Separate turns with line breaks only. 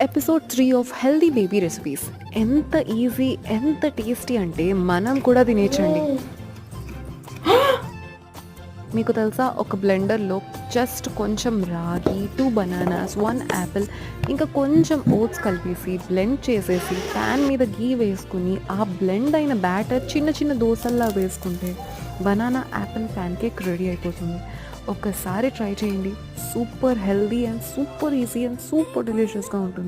Episode 3 of healthy baby recipes. ఎంత easy, ఎంత tasty అంటే మనం కూడా తినేయచ్చండి. మీకు తెలుసా, ఒక బ్లెండర్లో జస్ట్ కొంచెం రాగి, 2 బనానాస్, 1 యాపిల్, ఇంకా కొంచెం ఓట్స్ కలిపేసి బ్లెండ్ చేసేసి ప్యాన్ మీద గీ వేసుకుని ఆ బ్లెండ్ అయిన బ్యాటర్ చిన్న చిన్న దోసల్లా వేసుకుంటే banana apple pancake ready అయిపోతుంది. ఒక్కసారి ట్రై చేయండి. Super healthy and super easy and super డెలిషియస్గా ఉంటుంది.